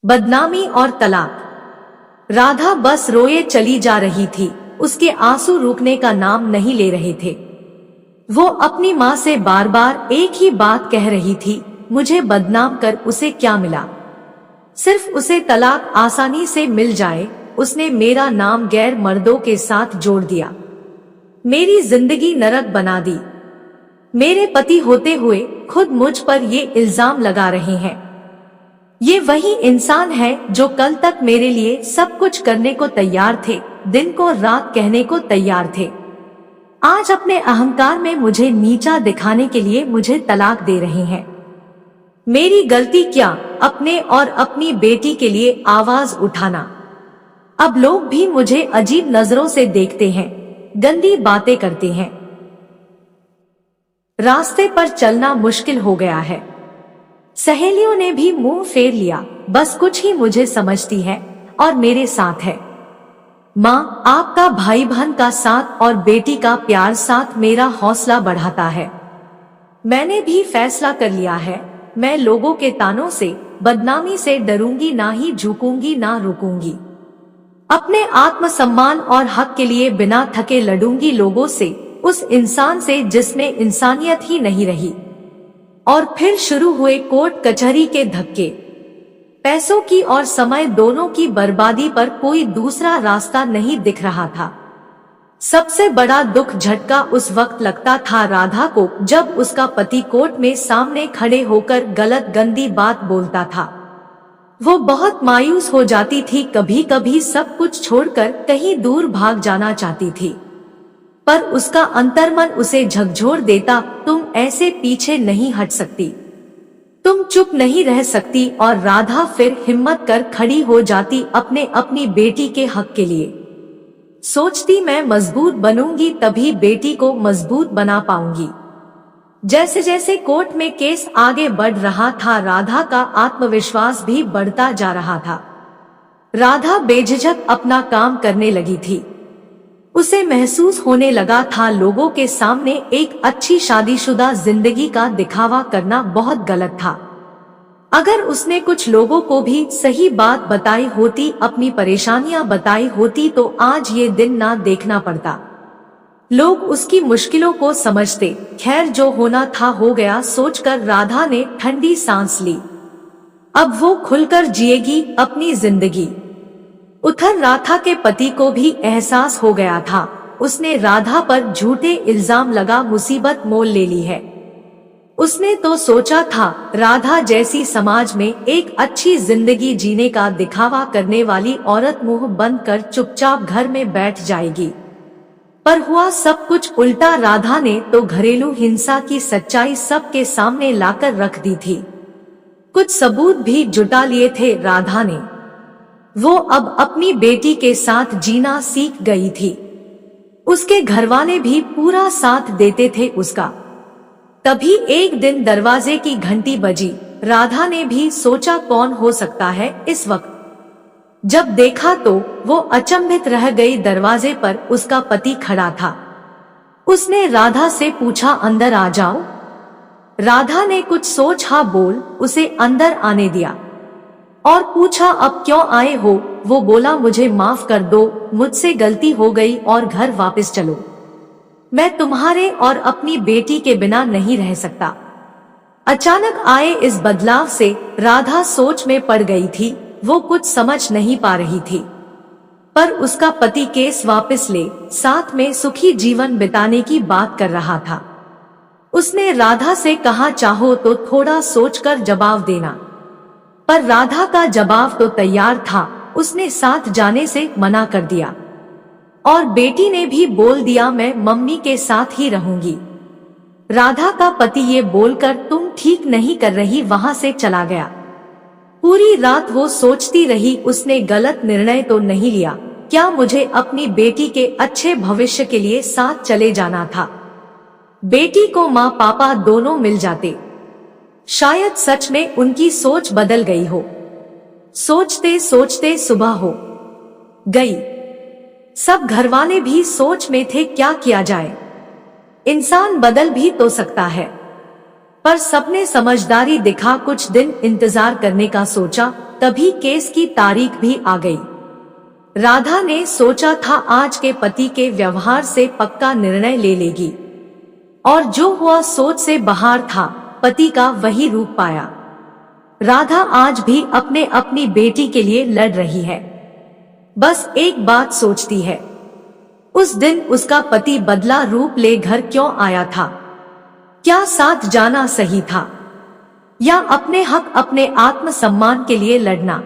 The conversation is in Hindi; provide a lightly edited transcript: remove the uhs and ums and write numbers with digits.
बदनामी और तलाक। राधा बस रोए चली जा रही थी, उसके आंसू रुकने का नाम नहीं ले रहे थे। वो अपनी माँ से बार बार एक ही बात कह रही थी, मुझे बदनाम कर उसे क्या मिला, सिर्फ उसे तलाक आसानी से मिल जाए। उसने मेरा नाम गैर मर्दों के साथ जोड़ दिया, मेरी जिंदगी नरक बना दी। मेरे पति होते हुए खुद मुझ पर ये इल्जाम लगा रहे हैं। ये वही इंसान है जो कल तक मेरे लिए सब कुछ करने को तैयार थे, दिन को रात कहने को तैयार थे। आज अपने अहंकार में मुझे नीचा दिखाने के लिए मुझे तलाक दे रहे हैं। मेरी गलती क्या, अपने और अपनी बेटी के लिए आवाज उठाना। अब लोग भी मुझे अजीब नजरों से देखते हैं, गंदी बातें करते हैं। रास्ते पर चलना मुश्किल हो गया है। सहेलियों ने भी मुंह फेर लिया, बस कुछ ही मुझे समझती है और मेरे साथ है। माँ, आपका भाई बहन का साथ और बेटी का प्यार साथ मेरा हौसला बढ़ाता है। मैंने भी फैसला कर लिया है, मैं लोगों के तानों से, बदनामी से डरूंगी ना ही झुकूंगी ना रुकूंगी। अपने आत्मसम्मान और हक के लिए बिना थके लड़ूंगी लोगों से, उस इंसान से जिसमें इंसानियत ही नहीं रही। और फिर शुरू हुए कोर्ट कचहरी के धक्के। पैसों की और समय दोनों की बर्बादी पर कोई दूसरा रास्ता नहीं दिख रहा था। सबसे बड़ा दुख झटका उस वक्त लगता था राधा को, जब उसका पति कोर्ट में सामने खड़े होकर गलत गंदी बात बोलता था। वो बहुत मायूस हो जाती थी, कभी कभी सब कुछ छोड़कर कहीं दूर भाग जाना चाहती थी, पर उसका अंतर्मन उसे झकझोर देता, तुम ऐसे पीछे नहीं हट सकती, तुम चुप नहीं रह सकती। और राधा फिर हिम्मत कर खड़ी हो जाती अपनी बेटी के हक के लिए। सोचती, मैं मजबूत बनूंगी तभी बेटी को मजबूत बना पाऊंगी। जैसे जैसे कोर्ट में केस आगे बढ़ रहा था, राधा का आत्मविश्वास भी बढ़ता जा रहा था। राधा बेझिझक अपना काम करने लगी थी। उसे महसूस होने लगा था लोगों के सामने एक अच्छी शादीशुदा जिंदगी का दिखावा करना बहुत गलत था। अगर उसने कुछ लोगों को भी सही बात बताई होती, अपनी परेशानियां बताई होती, तो आज ये दिन ना देखना पड़ता। लोग उसकी मुश्किलों को समझते। खैर, जो होना था हो गया सोचकर राधा ने ठंडी सांस ली। अब वो खुलकर जिएगी अपनी जिंदगी। उधर राधा के पति को भी एहसास हो गया था, उसने राधा पर झूठे इल्जाम लगा मुसीबत मोल ले ली है। उसने तो सोचा था राधा जैसी समाज में एक अच्छी जिंदगी जीने का दिखावा करने वाली औरत मुंह बंद कर चुपचाप घर में बैठ जाएगी, पर हुआ सब कुछ उल्टा। राधा ने तो घरेलू हिंसा की सच्चाई सबके सामने लाकर रख दी थी। कुछ सबूत भी जुटा लिए थे राधा ने। वो अब अपनी बेटी के साथ जीना सीख गई थी। उसके घरवाले भी पूरा साथ देते थे उसका। तभी एक दिन दरवाजे की घंटी बजी। राधा ने भी सोचा कौन हो सकता है इस वक्त। जब देखा तो वो अचंभित रह गई, दरवाजे पर उसका पति खड़ा था। उसने राधा से पूछा, अंदर आ जाओ। राधा ने कुछ सोच हाँ बोल उसे अंदर आने दिया और पूछा, अब क्यों आए हो? वो बोला, मुझे माफ कर दो, मुझसे गलती हो गई और घर वापस चलो। मैं तुम्हारे और अपनी बेटी के बिना नहीं रह सकता। अचानक आए इस बदलाव से राधा सोच में पड़ गई थी। वो कुछ समझ नहीं पा रही थी, पर उसका पति केस वापस ले साथ में सुखी जीवन बिताने की बात कर रहा था। उसने राधा से कहा, चाहो तो थोड़ा सोचकर जवाब देना, पर राधा का जवाब तो तैयार था। उसने साथ जाने से मना कर दिया और बेटी ने भी बोल दिया, मैं मम्मी के साथ ही रहूंगी। राधा का पति ये बोलकर तुम ठीक नहीं कर रही वहां से चला गया। पूरी रात वो सोचती रही, उसने गलत निर्णय तो नहीं लिया? क्या मुझे अपनी बेटी के अच्छे भविष्य के लिए साथ चले जाना था? बेटी को माँ पापा दोनों मिल जाते। शायद सच में उनकी सोच बदल गई हो। सोचते सोचते सुबह हो गई। सब घरवाले भी सोच में थे, क्या किया जाए, इंसान बदल भी तो सकता है। पर सबने समझदारी दिखा, कुछ दिन इंतजार करने का सोचा। तभी केस की तारीख भी आ गई। राधा ने सोचा था आज के पति के व्यवहार से पक्का निर्णय ले लेगी, और जो हुआ सोच से बाहर था। पति का वही रूप पाया। राधा आज भी अपनी बेटी के लिए लड़ रही है। बस एक बात सोचती है, उस दिन उसका पति बदला रूप ले घर क्यों आया था? क्या साथ जाना सही था, या अपने हक अपने आत्मसम्मान के लिए लड़ना?